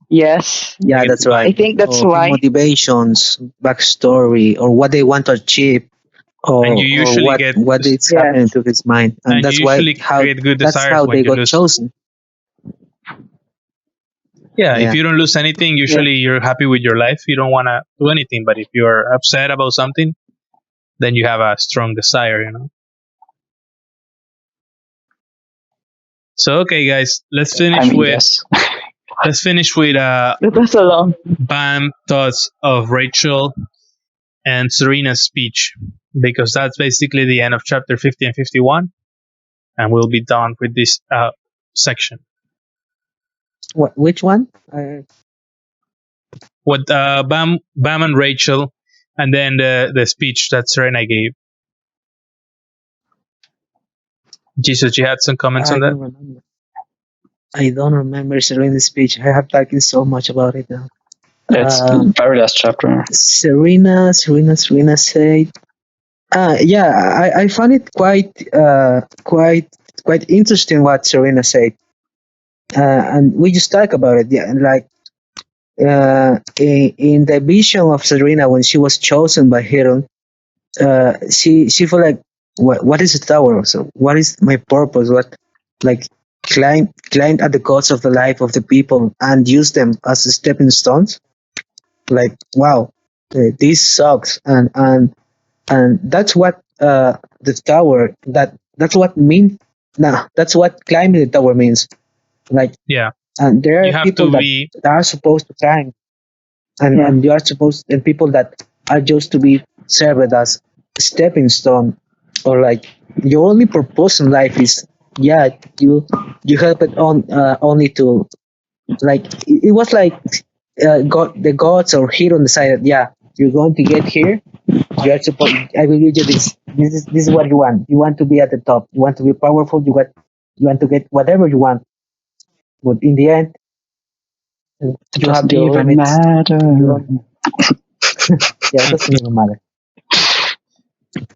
yes, yeah, that's right. I think that's why motivations, backstory, or what they want to achieve, and you usually get what is happening to his mind, and that's why that's how they got chosen. Yeah, if you don't lose anything, usually you're happy with your life. You don't want to do anything, but if you're upset about something, then you have a strong desire, So okay, guys, let's finish with Bam thoughts of Rachel and Serena's speech, because that's basically the end of chapter 50 and 51, and we'll be done with this section. Which one? What Bam and Rachel, and then the speech that Serena gave. Jesus, you had some comments on that? I don't remember Serena's speech. I have talking so much about it now. It's the very last chapter. Serena said, I found it quite interesting what Serena said. And we just talk about it. Yeah, like in the vision of Serena when she was chosen by Heron, she felt like, what is the tower? So what is my purpose? climb at the cost of the life of the people and use them as stepping stones. Like, wow, this sucks, and that's what the tower that's what mean. Nah, that's what climbing the tower means. Like, Yeah, and there you are have people to that be. are supposed to climb, and you are supposed, and people that are just to be served as stepping stone, or like your only purpose in life is, yeah, you help it on only to, like, it was like god, the gods or hero decided, yeah, you're going to get here, you are supposed, I will give you this is what you want to be at the top, you want to be powerful, you want to get whatever you want, but in the end It you have doesn't your even limits. matter. Yeah, it doesn't even matter.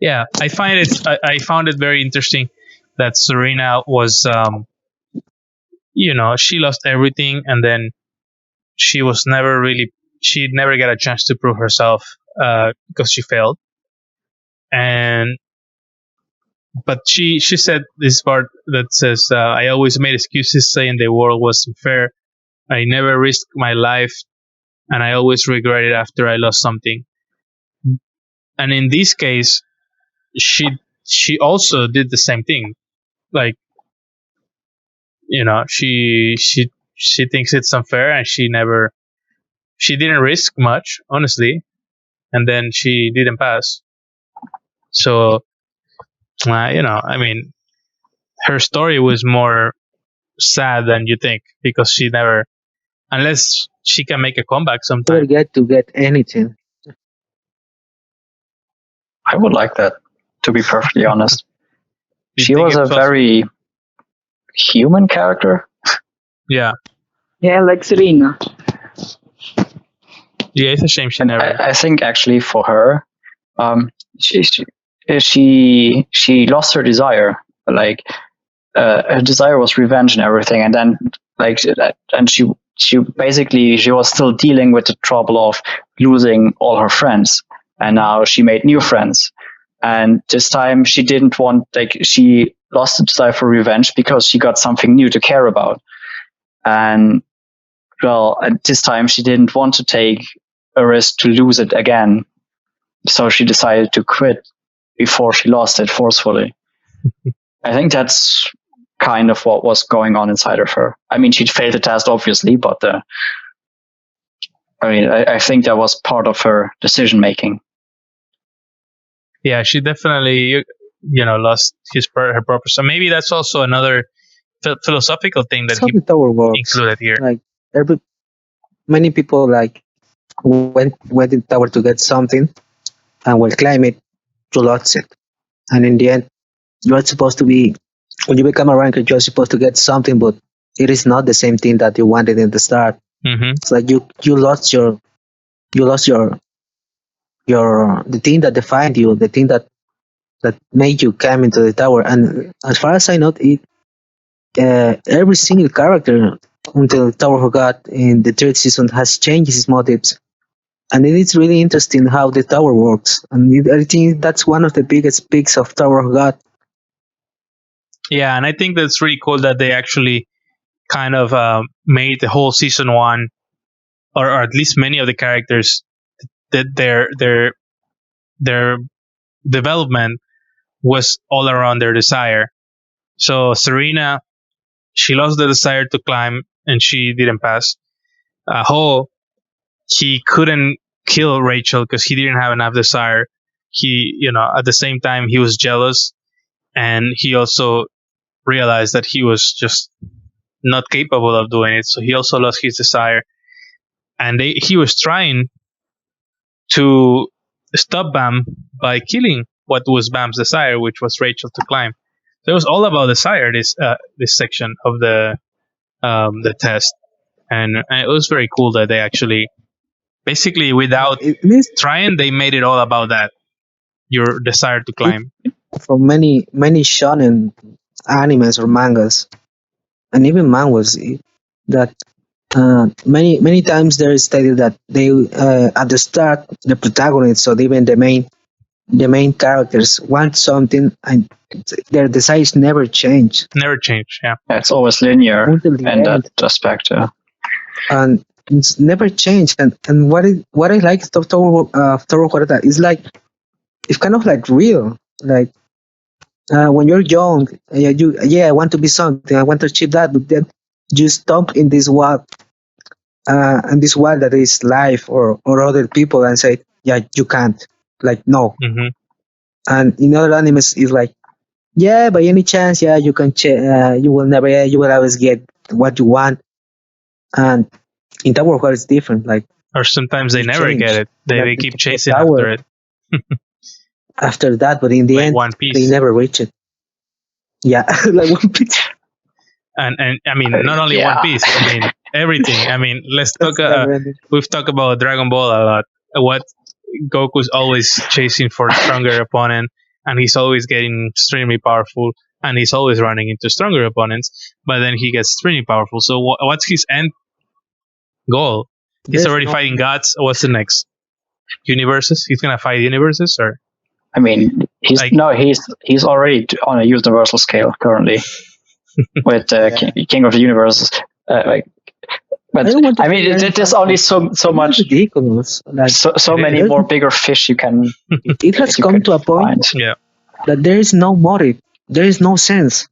Yeah, I found it very interesting that Serena was, she lost everything, and then she was never really, she never got a chance to prove herself because she failed. And but she said this part that says, I always made excuses saying the world wasn't fair. I never risked my life, and I always regret it after I lost something. And in this case, she also did the same thing. Like, she thinks it's unfair, and she didn't risk much, honestly, and then she didn't pass. So, I mean, her story was more sad than you think, because she never, unless she can make a comeback Never sometime. get to get anything. I would like that, to be perfectly honest. You She think was a it's very human character. Yeah, Yeah, like Serena. yeah. It's a shame she And never. I think actually for her, she she lost her desire. Like, her desire was revenge and everything, and then and she basically she was still dealing with the trouble of losing all her friends, and now she made new friends. And this time she didn't want, like, she lost the desire for revenge because she got something new to care about. And well, at this time she didn't want to take a risk to lose it again, so she decided to quit before she lost it forcefully. I think that's kind of what was going on inside of her. I mean, she'd failed the test, obviously, but I think that was part of her decision making. Yeah, she definitely, lost her purpose. So maybe that's also another philosophical thing that That's how he the tower works. included here. Like, many people like went to the tower to get something, and will climb it, you lost it, and in the end, you are supposed to be, when you become a ranker, you're supposed to get something, but it is not the same thing that you wanted in the start. Mm-hmm. It's like you lost your the thing that defined you, the thing that made you come into the tower. And as far as I know, every single character until Tower of God in the third season has changed his motives, and it is really interesting how the tower works. And I think that's one of the biggest peaks of Tower of God. Yeah, and I think that's really cool that they actually kind of made the whole season one, or at least many of the characters, that their development was all around their desire. So Serena, she lost the desire to climb, and she didn't pass. Ho, he couldn't kill Rachel because he didn't have enough desire. He, at the same time, he was jealous, and he also realized that he was just not capable of doing it. So he also lost his desire, and he was trying to stop Bam by killing what was Bam's desire, which was Rachel to climb. So it was all about desire. This section of the test, and it was very cool that they actually, basically, without trying, they made it all about that, your desire to climb. For many shonen animes or mangas, and even mangas, that many times there is stated that they at the start, the protagonists or even the main the main characters want something and their desires never change. Never change. Yeah. It's always linear Until the in end. that aspect. Yeah. And it's never changed. And what I like of Toru Horata is like it's kind of like real. Like when you're young, I want to be something. I want to achieve that, but then you stop in this wall, and this wall that is life or other people, and say, yeah, you can't. Like no. Mm-hmm. And in other animes, it's like, yeah, by any chance, yeah, you can. You will never. You will always get what you want. And in Tower of God, it's different. Like, or sometimes they never get it. They keep chasing after it. After that, but in the like end, One Piece. they never reach it. Yeah, like One Piece. And I mean, not only One Piece. I mean, everything. I mean, let's talk. We've talked about Dragon Ball a lot. What Goku's always chasing for a stronger opponent, and he's always getting extremely powerful, and he's always running into stronger opponents. But then he gets extremely powerful. So what's his end goal? He's already fighting gods. What's the next? Universes? He's gonna fight universes, or? I mean, he's already on a universal scale currently with King of the Universe. But I mean, there's only so much ridiculous. Like, so many more bigger fish you can. It has come to a point that there is no motive. There is no sense.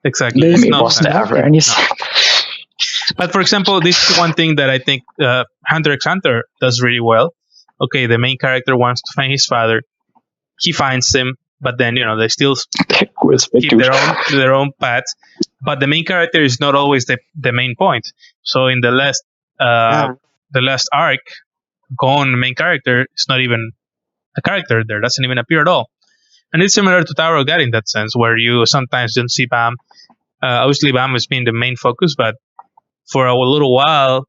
Exactly. There is what's the average? But for example, this is one thing that I think Hunter x Hunter does really well. Okay, the main character wants to find his father. He finds him, but then they still keep their own paths. But the main character is not always the main point. So in the last arc, Gon, the main character, is not even a character there. Doesn't even appear at all. And it's similar to Tower of God in that sense, where you sometimes don't see Bam. Obviously, Bam has been the main focus, but for a little while,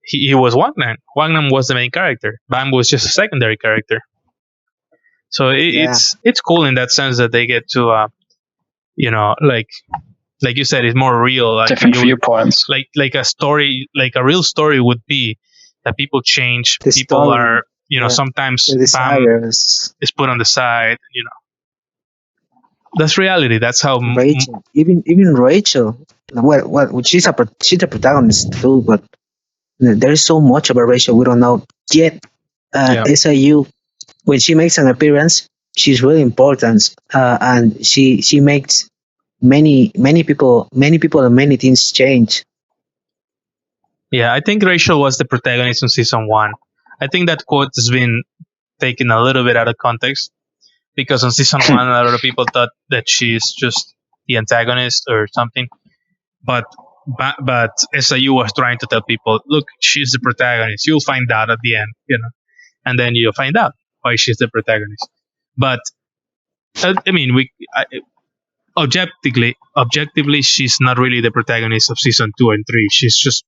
he was Wangnam. Wangnam was the main character. Bam was just a secondary character. So it's cool in that sense that they get to, like you said, it's more real. Like different viewpoints. Like a story, like a real story would be that people change. People are, sometimes Bam is put on the side. That's reality. That's how Rachel, even Rachel. Well, she's a protagonist too, but there's so much about Rachel we don't know yet. SIU, when she makes an appearance, she's really important, and she makes many people and many things change. Yeah, I think Rachel was the protagonist in season 1. I think that quote has been taken a little bit out of context, because on season 1 a lot of people thought that she's just the antagonist or something, but SIU was trying to tell people, look, she's the protagonist. You'll find out at the end, and then you'll find out why she's the protagonist. But I mean, objectively, she's not really the protagonist of season 2 and 3. She's just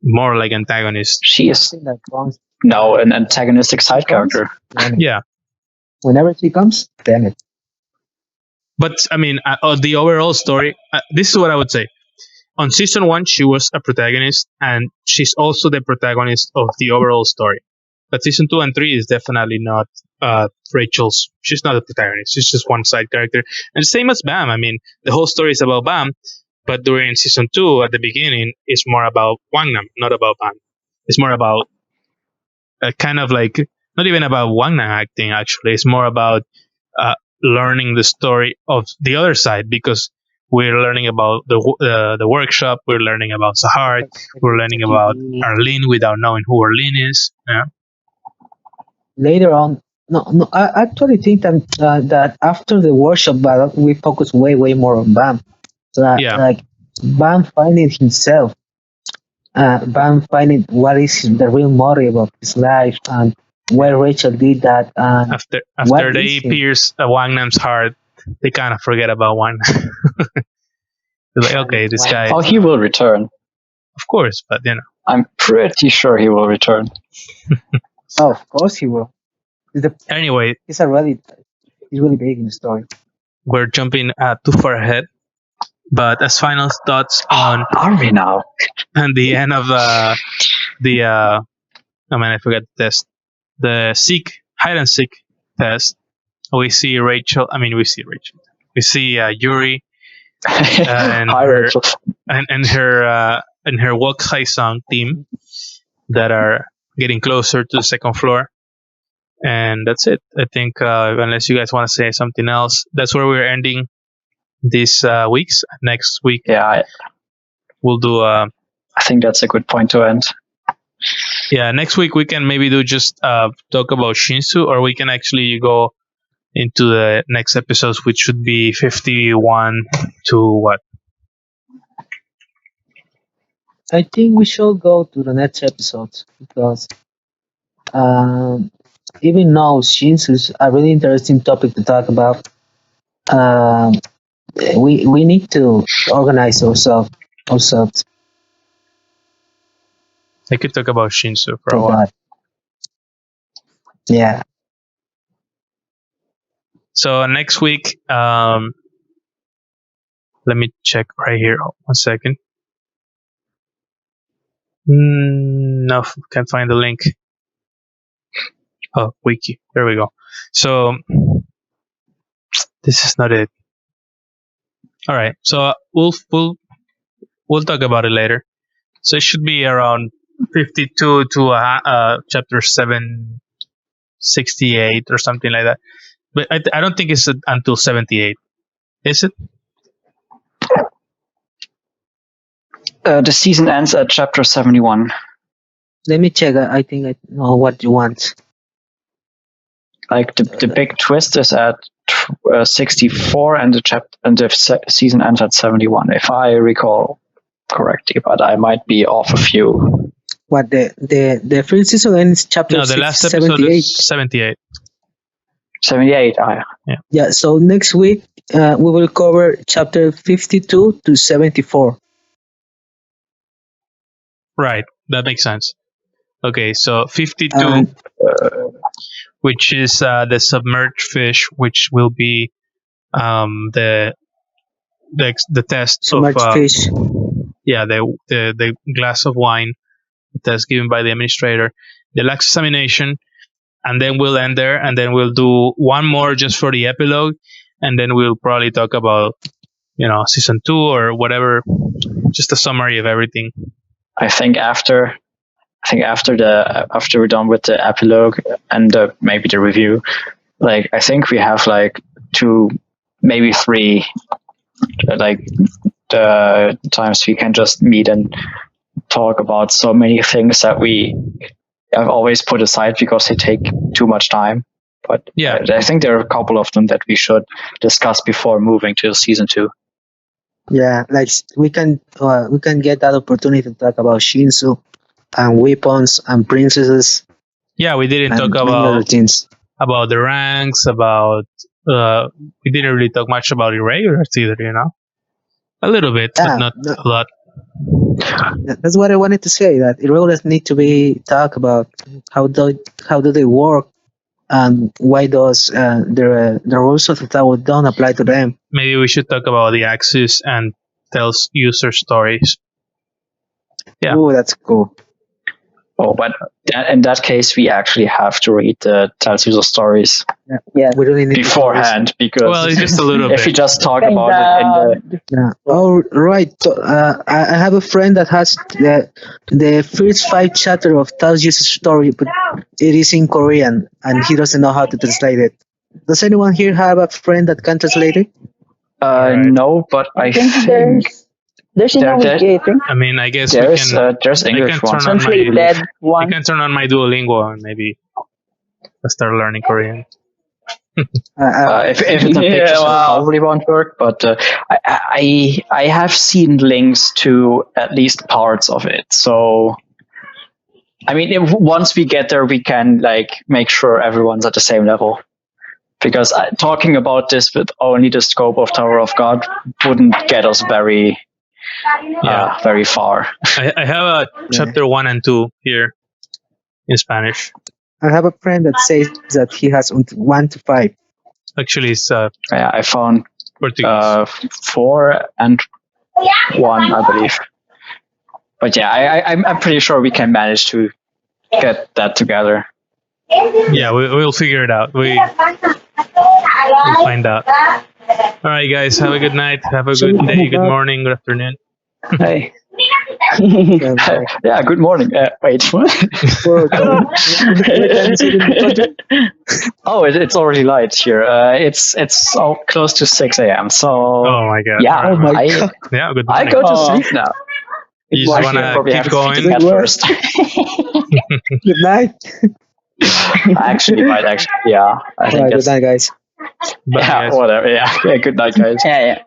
more like antagonist. She is an antagonistic side character. Yeah. Whenever she comes, damn it. But I mean, the overall story. This is what I would say. On season 1, she was a protagonist, and she's also the protagonist of the overall story. But season 2 and 3 is definitely not Rachel's. She's not the protagonist. She's just one side character. And the same as Bam. I mean, the whole story is about Bam, but during season 2, at the beginning, it's more about Wangnam, not about Bam. It's more about kind of like, not even about Wangnam acting, actually. It's more about learning the story of the other side, because we're learning about the workshop, we're learning about Sahar, we're learning about Arlene without knowing who Arlene is. Yeah. Later on, no, I actually think that after the workshop battle, we focus way more on Bam. Like Bam finding himself, Bam finding what is the real motive of his life, and why Rachel did that. After they pierce Wangnam's heart, they kind of forget about Wangnam. They're like, okay, this guy. Oh, he will return. Of course, but I'm pretty sure he will return. Oh, of course he will. Anyway, he's really big in the story. We're jumping too far ahead, but as final thoughts on are we now? And the end of I forgot the test. The Seek hide and seek test. We see Rachel. We see Yuri and Hi, her Rachel. and her Walk High Song team that are getting closer to the second floor. And that's it. I think unless you guys want to say something else, that's where we're ending this week's. Next week, Yeah, we'll do. I think that's a good point to end. Yeah, next week we can maybe do just talk about Shinsu, or we can actually go into the next episodes, which should be 51 to what? I think we should go to the next episode because even though Shinsu is a really interesting topic to talk about, we need to organize ourselves. I could talk about Shinsu for a for while. that. Yeah. So next week, let me check right here. 1 second. No, can't find the link. Oh, wiki. There we go. So this is not it. All right. So we'll talk about it later. So it should be around 52 to chapter 768 or something like that. But I don't think it's until 78. Is it? The season ends at chapter 71. Let me check. I think I know what you want. Like the big twist is at 64, and the season ends at 71, if I recall correctly. But I might be off a few. What the first season ends chapter No, the last episode 78. is 78. 78. Yeah. So next week we will cover chapter 52 to 74. Right, that makes sense. Okay, so 52, which is the submerged fish, which will be the test Submerged of fish. Yeah, the glass of wine, the test given by the administrator, the last examination, and then we'll end there, and then we'll do one more just for the epilogue, and then we'll probably talk about season 2 or whatever, just a summary of everything. I think after we're done with the epilogue and maybe the review, like I think we have like 2, maybe 3, like the times we can just meet and talk about so many things that we have always put aside because they take too much time. But yeah, I think there are a couple of them that we should discuss before moving to season 2. Yeah, like we can get that opportunity to talk about Shinsu and weapons and princesses. Yeah, we didn't talk about the ranks, about we didn't really talk much about irregulars either, a little bit, but not a lot. That's what I wanted to say, that irregulars need to be talked about. How do they work, and why does the rules of the tower don't apply to them? Maybe we should talk about the Axis and tells user stories. Yeah. Oh, that's cool. Oh, but in that case, we actually have to read the Tells User Stories we really need beforehand, because it's just a little if we just talk about it in the... Yeah. Oh, right. I have a friend that has the first 5 chapters of Tells User Story, but it is in Korean, and he doesn't know how to translate it. Does anyone here have a friend that can translate it? No, but I think there's in wiki, I think. I mean, I guess there's English ones. Translated one. I can turn on my Duolingo and maybe start learning Korean. If it's a picture, it probably won't work. But I have seen links to at least parts of it. So, I mean, once we get there, we can make sure everyone's at the same level. Because talking about this with only the scope of Tower of God wouldn't get us very far. I have a chapter 1 and 2 here in Spanish. I have a friend that says that he has 1 to 5. Actually, it's I found Portuguese. 4 and 1, I believe. But yeah, I'm pretty sure we can manage to get that together. Yeah, we'll figure it out. We'll find out. All right, guys. Have a good night. Have a good day. Good morning. Good afternoon. Hey. Yeah, good morning. Wait. Oh, it's already light here. It's all close to 6 a.m. So. Oh my god. Yeah. Right. Yeah. Good morning. I go to sleep now. You just wanna keep going at first. Good night. I actually might. Yeah. I think good night, guys. Bye, yeah. guys. Whatever. Yeah. Good night, guys. Yeah.